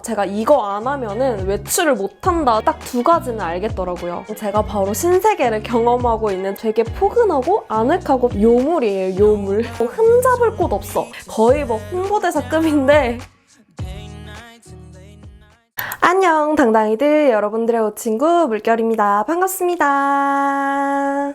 제가 이거 안 하면은 외출을 못한다, 딱 두 가지는 알겠더라고요. 제가 바로 신세계를 경험하고 있는 되게 포근하고 아늑하고 요물이에요, 요물. 흠잡을 곳 없어. 거의 뭐 홍보대사급인데. 안녕 당당이들, 여러분들의 오친구 물결입니다. 반갑습니다.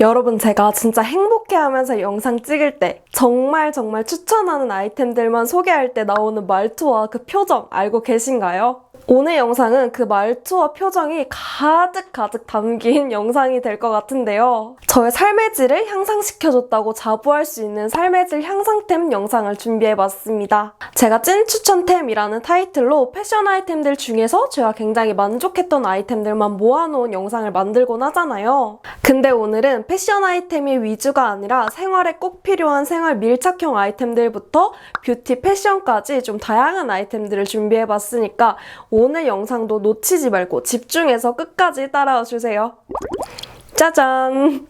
여러분, 제가 진짜 행복해하면서 영상 찍을 때 정말 추천하는 아이템들만 소개할 때 나오는 말투와 그 표정 알고 계신가요? 오늘 영상은 그 말투와 표정이 가득 담긴 영상이 될 것 같은데요. 저의 삶의 질을 향상시켜줬다고 자부할 수 있는 삶의 질 향상템 영상을 준비해봤습니다. 제가 찐 추천템이라는 타이틀로 패션 아이템들 중에서 제가 굉장히 만족했던 아이템들만 모아놓은 영상을 만들곤 하잖아요. 근데 오늘은 패션 아이템이 위주가 아니라 생활에 꼭 필요한 생활 밀착형 아이템들부터 뷰티, 패션까지 좀 다양한 아이템들을 준비해봤으니까 오늘 영상도 놓치지 말고 집중해서 끝까지 따라와 주세요. 짜잔!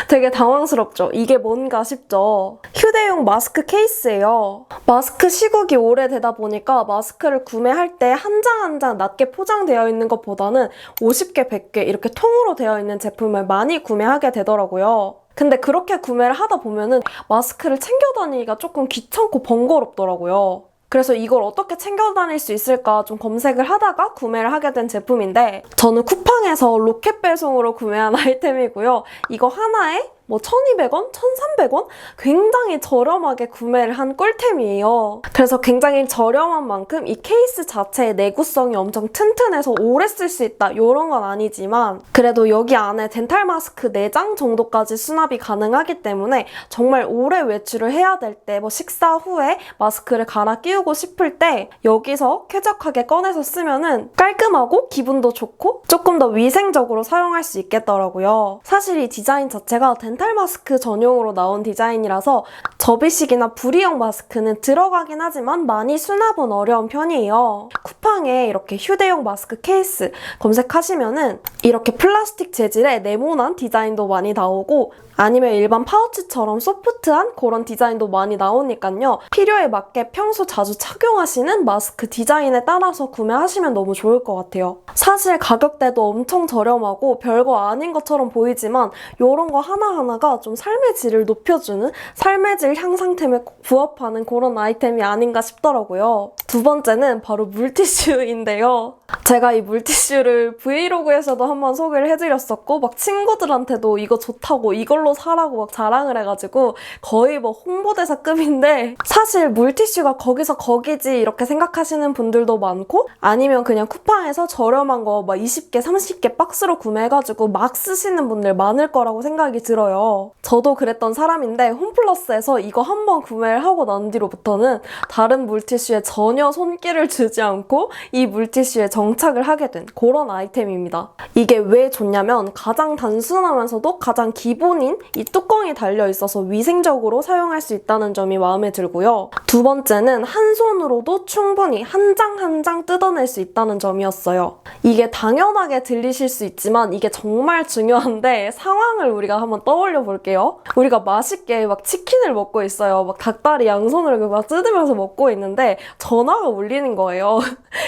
되게 당황스럽죠? 이게 뭔가 싶죠? 휴대용 마스크 케이스예요. 마스크 시국이 오래되다 보니까 마스크를 구매할 때 한 장 한 장 낮게 포장되어 있는 것보다는 50개, 100개 이렇게 통으로 되어 있는 제품을 많이 구매하게 되더라고요. 근데 그렇게 구매를 하다 보면은 마스크를 챙겨 다니기가 조금 귀찮고 번거롭더라고요. 그래서 이걸 어떻게 챙겨 다닐 수 있을까 좀 검색을 하다가 구매를 하게 된 제품인데, 저는 쿠팡에서 로켓 배송으로 구매한 아이템이고요. 이거 하나에 1,200원? 1,300원? 굉장히 저렴하게 구매를 한 꿀템이에요. 그래서 굉장히 저렴한 만큼 이 케이스 자체의 내구성이 엄청 튼튼해서 오래 쓸 수 있다, 이런 건 아니지만 그래도 여기 안에 덴탈 마스크 4장 정도까지 수납이 가능하기 때문에 정말 오래 외출을 해야 될 때, 식사 후에 마스크를 갈아 끼우고 싶을 때 여기서 쾌적하게 꺼내서 쓰면은 깔끔하고 기분도 좋고 조금 더 위생적으로 사용할 수 있겠더라고요. 사실 이 디자인 자체가 덴탈 마스크 전용으로 나온 디자인이라서 접이식이나 부리형 마스크는 들어가긴 하지만 많이 수납은 어려운 편이에요. 쿠팡에 이렇게 휴대용 마스크 케이스 검색하시면은 이렇게 플라스틱 재질의 네모난 디자인도 많이 나오고, 아니면 일반 파우치처럼 소프트한 그런 디자인도 많이 나오니까요. 필요에 맞게 평소 자주 착용하시는 마스크 디자인에 따라서 구매하시면 너무 좋을 것 같아요. 사실 가격대도 엄청 저렴하고 별거 아닌 것처럼 보이지만 이런 거 하나하나가 좀 삶의 질을 높여주는, 삶의 질 향상템에 꼭 부합하는 그런 아이템이 아닌가 싶더라고요. 두 번째는 바로 물티슈인데요. 제가 이 물티슈를 브이로그에서도 한번 소개를 해드렸었고, 친구들한테도 이거 좋다고, 이걸로 사라고 자랑을 해가지고 거의 홍보대사급인데, 사실 물티슈가 거기서 거기지 이렇게 생각하시는 분들도 많고, 아니면 그냥 쿠팡에서 저렴한 거 20개, 30개 박스로 구매해가지고 막 쓰시는 분들 많을 거라고 생각이 들어요. 저도 그랬던 사람인데 홈플러스에서 이거 한번 구매를 하고 난 뒤로부터는 다른 물티슈에 전혀 손길을 주지 않고 이 물티슈에 정착을 하게 된 그런 아이템입니다. 이게 왜 좋냐면 가장 단순하면서도 가장 기본인 이 뚜껑이 달려있어서 위생적으로 사용할 수 있다는 점이 마음에 들고요. 두 번째는 한 손으로도 충분히 한 장 한 장 뜯어낼 수 있다는 점이었어요. 이게 당연하게 들리실 수 있지만 이게 정말 중요한데, 상황을 우리가 한번 떠올려 볼게요. 우리가 맛있게 치킨을 먹고 있어요. 닭다리 양손으로 뜯으면서 먹고 있는데 전화가 울리는 거예요.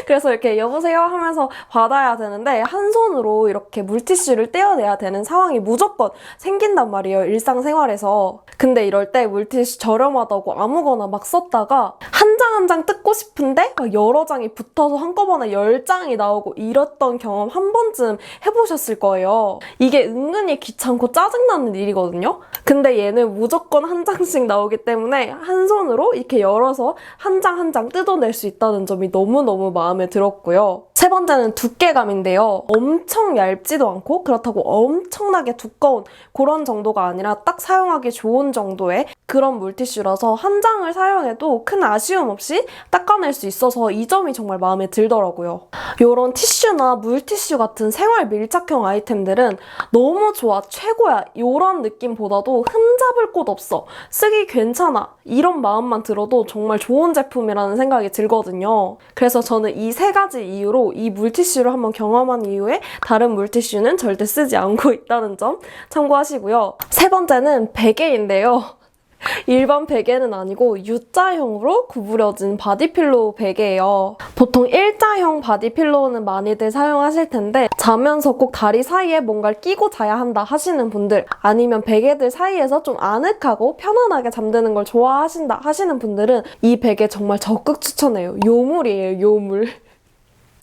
그래서 이렇게 여보세요 하면서 받아야 되는데 한 손으로 이렇게 물티슈를 떼어내야 되는 상황이 무조건 생긴단 말이에요, 일상생활에서. 근데 이럴 때 물티슈 저렴하다고 아무거나 썼다가 한 장 한 장 뜯고 싶은데 여러 장이 붙어서 한꺼번에 10장이 나오고 이랬던 경험 한 번쯤 해보셨을 거예요. 이게 은근히 귀찮고 짜증나는 일이거든요. 근데 얘는 무조건 한 장씩 나오기 때문에 한 손으로 이렇게 열어서 한 장 한 장 뜯어낼 수 있다는 점이 너무너무 마음에 들었고요. 세 번째는 두께감인데요. 엄청 얇지도 않고 그렇다고 엄청나게 두꺼운 그런 정도가 아니라 딱 사용하기 좋은 정도의 그런 물티슈라서 한 장을 사용해도 큰 아쉬움 없이 닦아낼 수 있어서 이 점이 정말 마음에 들더라고요. 이런 티슈나 물티슈 같은 생활 밀착형 아이템들은 너무 좋아, 최고야 이런 느낌보다도 흠잡을 곳 없어, 쓰기 괜찮아 이런 마음만 들어도 정말 좋은 제품이라는 생각이 들거든요. 그래서 저는 이 세 가지 이유로 이 물티슈를 한번 경험한 이후에 다른 물티슈는 절대 쓰지 않고 있다는 점 참고하시고요. 세 번째는 베개인데요. 일반 베개는 아니고 U자형으로 구부려진 바디필로우 베개예요. 보통 일자형 바디필로우는 많이들 사용하실 텐데 자면서 꼭 다리 사이에 뭔가를 끼고 자야 한다 하시는 분들, 아니면 베개들 사이에서 좀 아늑하고 편안하게 잠드는 걸 좋아하신다 하시는 분들은 이 베개 정말 적극 추천해요. 요물이에요, 요물.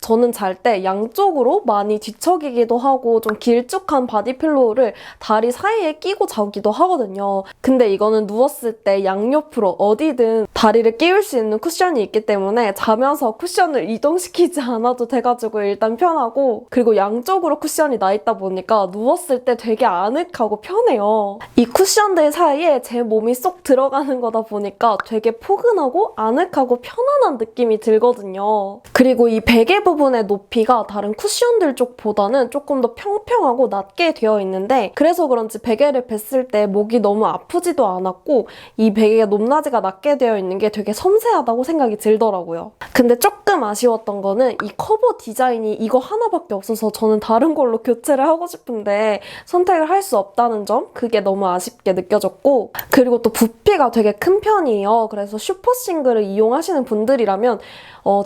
저는 잘 때 양쪽으로 많이 뒤척이기도 하고 좀 길쭉한 바디필로우를 다리 사이에 끼고 자기도 하거든요. 근데 이거는 누웠을 때 양옆으로 어디든 다리를 끼울 수 있는 쿠션이 있기 때문에 자면서 쿠션을 이동시키지 않아도 돼가지고 일단 편하고, 그리고 양쪽으로 쿠션이 나 있다 보니까 누웠을 때 되게 아늑하고 편해요. 이 쿠션들 사이에 제 몸이 쏙 들어가는 거다 보니까 되게 포근하고 아늑하고 편안한 느낌이 들거든요. 그리고 이 베개 부분의 높이가 다른 쿠션들 쪽보다는 조금 더 평평하고 낮게 되어 있는데, 그래서 그런지 베개를 뱄을 때 목이 너무 아프지도 않았고 이 베개가 높낮이가 낮게 되어 있는 게 되게 섬세하다고 생각이 들더라고요. 근데 조금 아쉬웠던 거는 이 커버 디자인이 이거 하나밖에 없어서 저는 다른 걸로 교체를 하고 싶은데 선택을 할 수 없다는 점, 그게 너무 아쉽게 느껴졌고, 그리고 또 부피가 되게 큰 편이에요. 그래서 슈퍼싱글을 이용하시는 분들이라면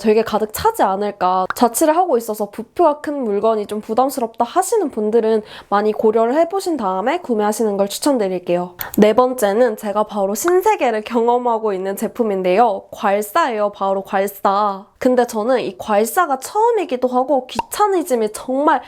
되게 가득 차지 않을까. 자취를 하고 있어서 부피가 큰 물건이 좀 부담스럽다 하시는 분들은 많이 고려를 해보신 다음에 구매하시는 걸 추천드릴게요. 네 번째는 제가 바로 신세계를 경험하고 있는 제품인데요. 괄사예요. 바로 괄사. 근데 저는 이 괄사가 처음이기도 하고 귀차니즘이 정말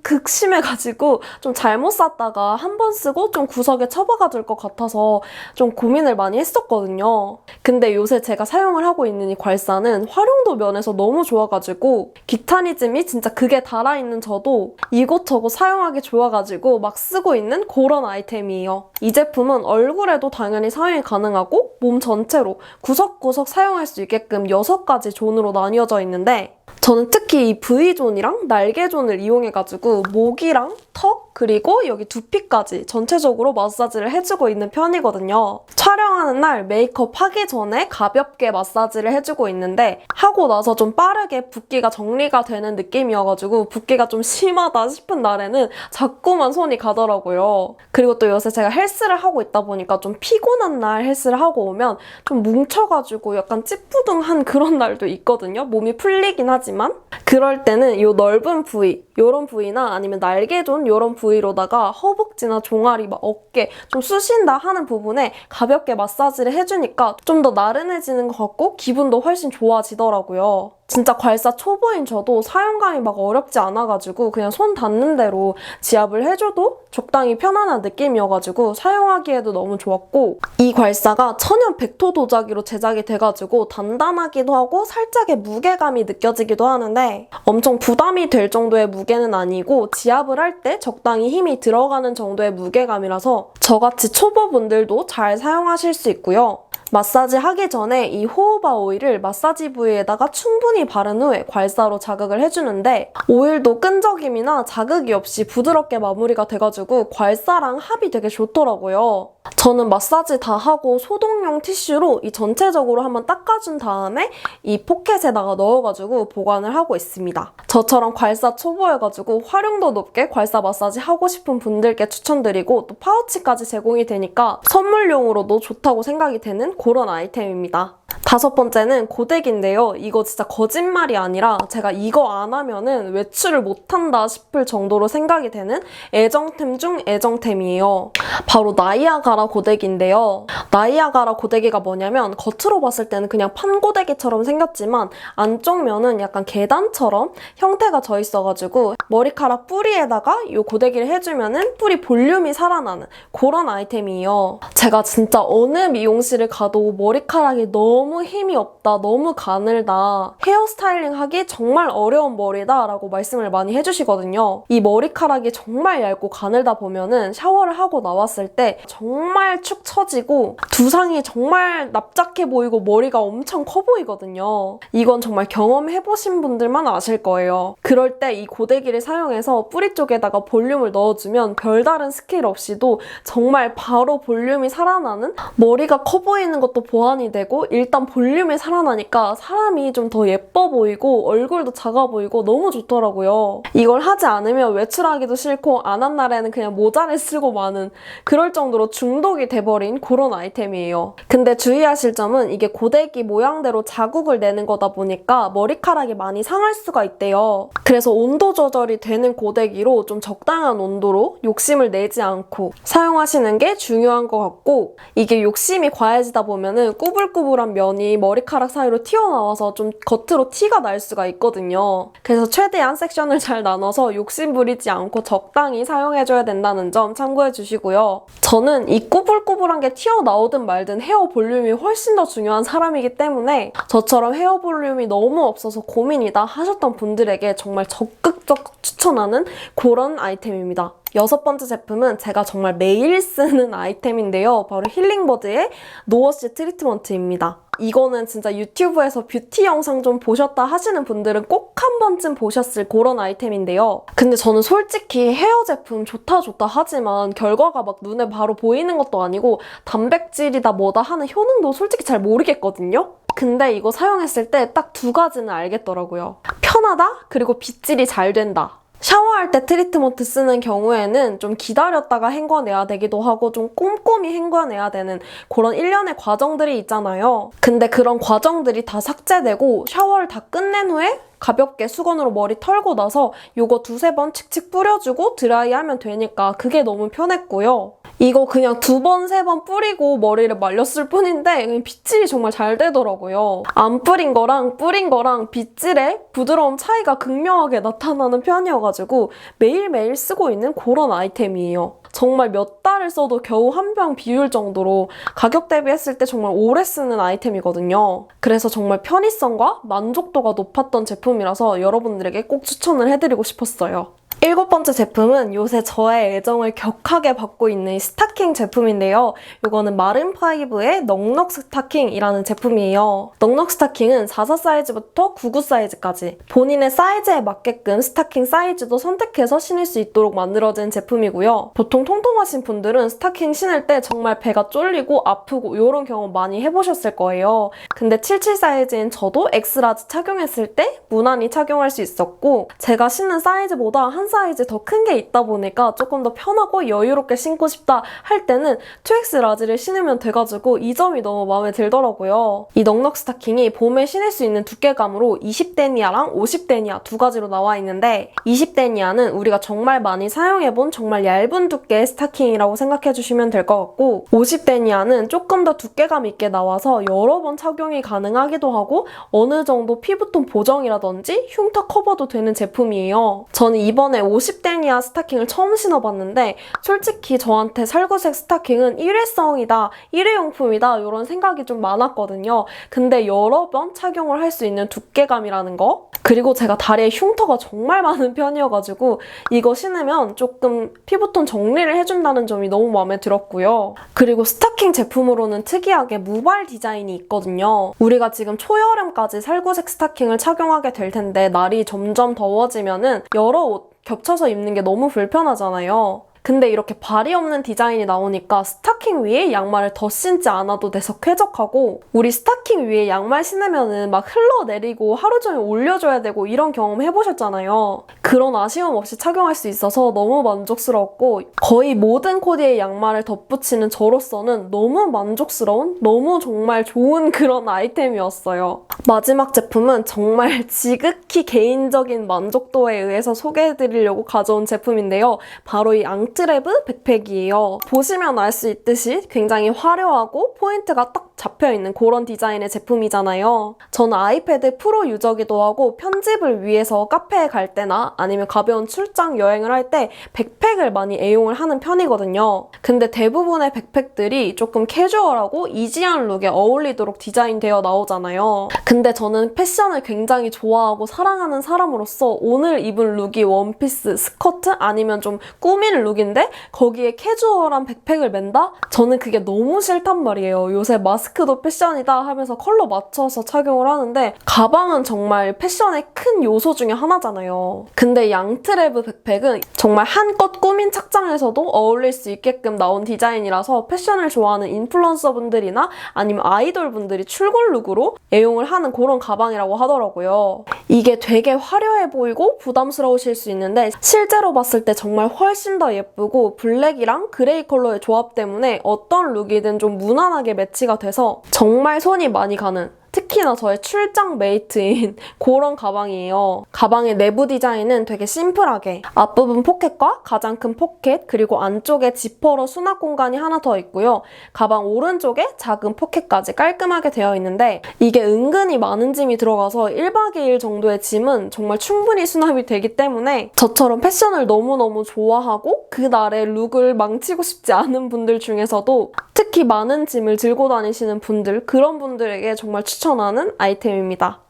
극심해가지고 좀 잘못 샀다가 한 번 쓰고 좀 구석에 처박아 둘 것 같아서 좀 고민을 많이 했었거든요. 근데 요새 제가 사용을 하고 있는 이 괄사는 활용도 면에서 너무 좋아가지고 귀차니즘이 진짜 극에 달아있는 저도 이곳저곳 사용하기 좋아가지고 막 쓰고 있는 그런 아이템이에요. 이 제품은 얼굴에도 당연히 사용이 가능하고 몸 전체로 구석구석 사용할 수 있게끔 6가지 존으로 나뉘어져 있는데, 저는 특히 이 V존이랑 날개존을 이용해가지고 목이랑 턱, 그리고 여기 두피까지 전체적으로 마사지를 해주고 있는 편이거든요. 촬영하는 날 메이크업 하기 전에 가볍게 마사지를 해주고 있는데 하고 나서 좀 빠르게 붓기가 정리가 되는 느낌이어가지고 붓기가 좀 심하다 싶은 날에는 자꾸만 손이 가더라고요. 그리고 또 요새 제가 헬스를 하고 있다 보니까 좀 피곤한 날 헬스를 하고 오면 좀 뭉쳐가지고 약간 찌뿌둥한 그런 날도 있거든요. 몸이 풀리긴 하지만. 그럴 때는 이 넓은 부위, 이런 부위나 아니면 날개존 이런 부위로다가 허벅지나 종아리, 막 어깨 좀 쑤신다 하는 부분에 가볍게 마사지를 해주니까 좀 더 나른해지는 것 같고 기분도 훨씬 좋아지더라고요. 진짜 괄사 초보인 저도 사용감이 막 어렵지 않아가지고 그냥 손 닿는 대로 지압을 해줘도 적당히 편안한 느낌이어가지고 사용하기에도 너무 좋았고, 이 괄사가 천연 백토 도자기로 제작이 돼가지고 단단하기도 하고 살짝의 무게감이 느껴지기도 하는데 엄청 부담이 될 정도의 무게는 아니고 지압을 할 때 적당히 힘이 들어가는 정도의 무게감이라서 저같이 초보분들도 잘 사용하실 수 있고요. 마사지 하기 전에 이 호호바 오일을 마사지 부위에다가 충분히 바른 후에 괄사로 자극을 해주는데 오일도 끈적임이나 자극이 없이 부드럽게 마무리가 돼가지고 괄사랑 합이 되게 좋더라고요. 저는 마사지 다 하고 소독용 티슈로 이 전체적으로 한번 닦아준 다음에 이 포켓에다가 넣어가지고 보관을 하고 있습니다. 저처럼 괄사 초보여가지고 활용도 높게 괄사 마사지 하고 싶은 분들께 추천드리고 또 파우치까지 제공이 되니까 선물용으로도 좋다고 생각이 되는 그런 아이템입니다. 5번째는 고데기인데요. 이거 진짜 거짓말이 아니라 제가 이거 안 하면은 외출을 못한다 싶을 정도로 생각이 되는 애정템 중 애정템이에요. 바로 나이아가라 고데기인데요. 나이아가라 고데기가 뭐냐면 겉으로 봤을 때는 그냥 판고데기처럼 생겼지만 안쪽 면은 약간 계단처럼 형태가 져 있어가지고 머리카락 뿌리에다가 이 고데기를 해주면은 뿌리 볼륨이 살아나는 그런 아이템이에요. 제가 진짜 어느 미용실을 가도 머리카락이 너무 힘이 없다, 너무 가늘다, 헤어스타일링 하기 정말 어려운 머리다 라고 말씀을 많이 해주시거든요. 이 머리카락이 정말 얇고 가늘다 보면은 샤워를 하고 나왔을 때 정말 축 처지고 두상이 정말 납작해 보이고 머리가 엄청 커 보이거든요. 이건 정말 경험해보신 분들만 아실 거예요. 그럴 때 이 고데기를 사용해서 뿌리 쪽에다가 볼륨을 넣어주면 별다른 스킬 없이도 정말 바로 볼륨이 살아나는, 머리가 커 보이는 것도 보완이 되고 일단 약간 볼륨이 살아나니까 사람이 좀 더 예뻐 보이고 얼굴도 작아 보이고 너무 좋더라고요. 이걸 하지 않으면 외출하기도 싫고 안 한 날에는 그냥 모자를 쓰고 마는 그럴 정도로 중독이 돼버린 그런 아이템이에요. 근데 주의하실 점은 이게 고데기 모양대로 자국을 내는 거다 보니까 머리카락이 많이 상할 수가 있대요. 그래서 온도 조절이 되는 고데기로 좀 적당한 온도로 욕심을 내지 않고 사용하시는 게 중요한 것 같고, 이게 욕심이 과해지다 보면은 꾸불꾸불한 면이 머리카락 사이로 튀어나와서 좀 겉으로 티가 날 수가 있거든요. 그래서 최대한 섹션을 잘 나눠서 욕심 부리지 않고 적당히 사용해줘야 된다는 점 참고해 주시고요. 저는 이 꾸불꾸불한 게 튀어나오든 말든 헤어 볼륨이 훨씬 더 중요한 사람이기 때문에 저처럼 헤어 볼륨이 너무 없어서 고민이다 하셨던 분들에게 정말 적극적 추천하는 그런 아이템입니다. 6번째 제품은 제가 정말 매일 쓰는 아이템인데요. 바로 힐링버드의 노워시 트리트먼트입니다. 이거는 진짜 유튜브에서 뷰티 영상 좀 보셨다 하시는 분들은 꼭 한 번쯤 보셨을 그런 아이템인데요. 근데 저는 솔직히 헤어 제품 좋다 하지만 결과가 막 눈에 바로 보이는 것도 아니고 단백질이다 뭐다 하는 효능도 솔직히 잘 모르겠거든요. 근데 이거 사용했을 때 딱 2가지는 알겠더라고요. 편하다, 그리고 빗질이 잘 된다. 샤워할 때 트리트먼트 쓰는 경우에는 좀 기다렸다가 헹궈내야 되기도 하고 좀 꼼꼼히 헹궈내야 되는 그런 일련의 과정들이 있잖아요. 근데 그런 과정들이 다 삭제되고 샤워를 다 끝낸 후에 가볍게 수건으로 머리 털고 나서 요거 2-3번 칙칙 뿌려주고 드라이하면 되니까 그게 너무 편했고요. 이거 그냥 2번, 3번 뿌리고 머리를 말렸을 뿐인데 빗질이 정말 잘 되더라고요. 안 뿌린 거랑 뿌린 거랑 빗질의 부드러움 차이가 극명하게 나타나는 편이어가지고 매일매일 쓰고 있는 그런 아이템이에요. 정말 몇 달을 써도 겨우 한 병 비울 정도로 가격 대비했을 때 정말 오래 쓰는 아이템이거든요. 그래서 정말 편의성과 만족도가 높았던 제품이라서 여러분들에게 꼭 추천을 해드리고 싶었어요. 7번째 제품은 요새 저의 애정을 격하게 받고 있는 스타킹 제품인데요. 이거는 마른5의 넉넉 스타킹이라는 제품이에요. 넉넉 스타킹은 44 사이즈부터 99 사이즈까지 본인의 사이즈에 맞게끔 스타킹 사이즈도 선택해서 신을 수 있도록 만들어진 제품이고요. 보통 통통하신 분들은 스타킹 신을 때 정말 배가 쫄리고 아프고 이런 경험 많이 해보셨을 거예요. 근데 77 사이즈인 저도 엑스라지 착용했을 때 무난히 착용할 수 있었고, 제가 신는 사이즈보다 한 사이즈 더 큰 게 있다 보니까 조금 더 편하고 여유롭게 신고 싶다 할 때는 2X 라지를 신으면 돼가지고 이 점이 너무 마음에 들더라고요. 이 넉넉 스타킹이 봄에 신을 수 있는 두께감으로 20데니아랑 50데니아 2가지로 나와 있는데, 20데니아는 우리가 정말 많이 사용해본 정말 얇은 두께의 스타킹이라고 생각해주시면 될 것 같고, 50데니아는 조금 더 두께감 있게 나와서 여러 번 착용이 가능하기도 하고 어느 정도 피부톤 보정이라든지 흉터 커버도 되는 제품이에요. 저는 이번에 50데니아 스타킹을 처음 신어봤는데 솔직히 저한테 살구색 스타킹은 일회성이다, 일회용품이다 이런 생각이 좀 많았거든요. 근데 여러 번 착용을 할 수 있는 두께감이라는 거, 그리고 제가 다리에 흉터가 정말 많은 편이어가지고 이거 신으면 조금 피부톤 정리를 해준다는 점이 너무 마음에 들었고요. 그리고 스타킹 제품으로는 특이하게 무발 디자인이 있거든요. 우리가 지금 초여름까지 살구색 스타킹을 착용하게 될 텐데 날이 점점 더워지면은 여러 옷 겹쳐서 입는 게 너무 불편하잖아요. 근데 이렇게 발이 없는 디자인이 나오니까 스타킹 위에 양말을 더 신지 않아도 돼서 쾌적하고, 우리 스타킹 위에 양말 신으면은 막 흘러내리고 하루 종일 올려줘야 되고 이런 경험 해보셨잖아요. 그런 아쉬움 없이 착용할 수 있어서 너무 만족스러웠고, 거의 모든 코디에 양말을 덧붙이는 저로서는 너무 만족스러운, 너무 정말 좋은 그런 아이템이었어요. 마지막 제품은 정말 지극히 개인적인 만족도에 의해서 소개해드리려고 가져온 제품인데요. 바로 이 앙트레브 백팩이에요. 보시면 알 수 있듯이 굉장히 화려하고 포인트가 딱 잡혀있는 그런 디자인의 제품이잖아요. 저는 아이패드 프로 유저기도 하고 편집을 위해서 카페에 갈 때나 아니면 가벼운 출장 여행을 할 때 백팩을 많이 애용을 하는 편이거든요. 근데 대부분의 백팩들이 조금 캐주얼하고 이지한 룩에 어울리도록 디자인되어 나오잖아요. 근데 저는 패션을 굉장히 좋아하고 사랑하는 사람으로서 오늘 입은 룩이 원피스, 스커트 아니면 좀 꾸민 룩인데 거기에 캐주얼한 백팩을 맨다? 저는 그게 너무 싫단 말이에요. 요새 마스크 마스크도 패션이다 하면서 컬러 맞춰서 착용을 하는데 가방은 정말 패션의 큰 요소 중에 하나잖아요. 근데 양트레브 백팩은 정말 한껏 꾸민 착장에서도 어울릴 수 있게끔 나온 디자인이라서 패션을 좋아하는 인플루언서 분들이나 아니면 아이돌 분들이 출근 룩으로 애용을 하는 그런 가방이라고 하더라고요. 이게 되게 화려해 보이고 부담스러우실 수 있는데 실제로 봤을 때 정말 훨씬 더 예쁘고 블랙이랑 그레이 컬러의 조합 때문에 어떤 룩이든 좀 무난하게 매치가 돼서 정말 손이 많이 가는, 특히나 저의 출장 메이트인 그런 가방이에요. 가방의 내부 디자인은 되게 심플하게 앞부분 포켓과 가장 큰 포켓 그리고 안쪽에 지퍼로 수납 공간이 하나 더 있고요. 가방 오른쪽에 작은 포켓까지 깔끔하게 되어 있는데 이게 은근히 많은 짐이 들어가서 1박 2일 정도의 짐은 정말 충분히 수납이 되기 때문에 저처럼 패션을 너무너무 좋아하고 그날의 룩을 망치고 싶지 않은 분들 중에서도 특히 많은 짐을 들고 다니시는 분들, 그런 분들에게 정말 추천하는 아이템입니다.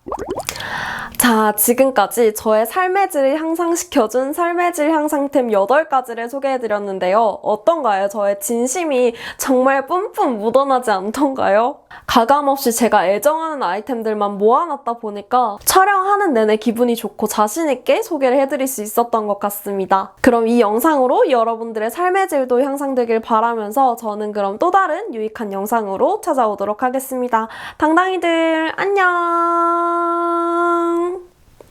자, 지금까지 저의 삶의 질을 향상시켜준 삶의 질 향상템 8가지를 소개해드렸는데요. 어떤가요? 저의 진심이 정말 뿜뿜 묻어나지 않던가요? 가감없이 제가 애정하는 아이템들만 모아놨다 보니까 촬영하는 내내 기분이 좋고 자신있게 소개를 해드릴 수 있었던 것 같습니다. 그럼 이 영상으로 여러분들의 삶의 질도 향상되길 바라면서 저는 그럼 또 다른 유익한 영상으로 찾아오도록 하겠습니다. 당당이들 안녕!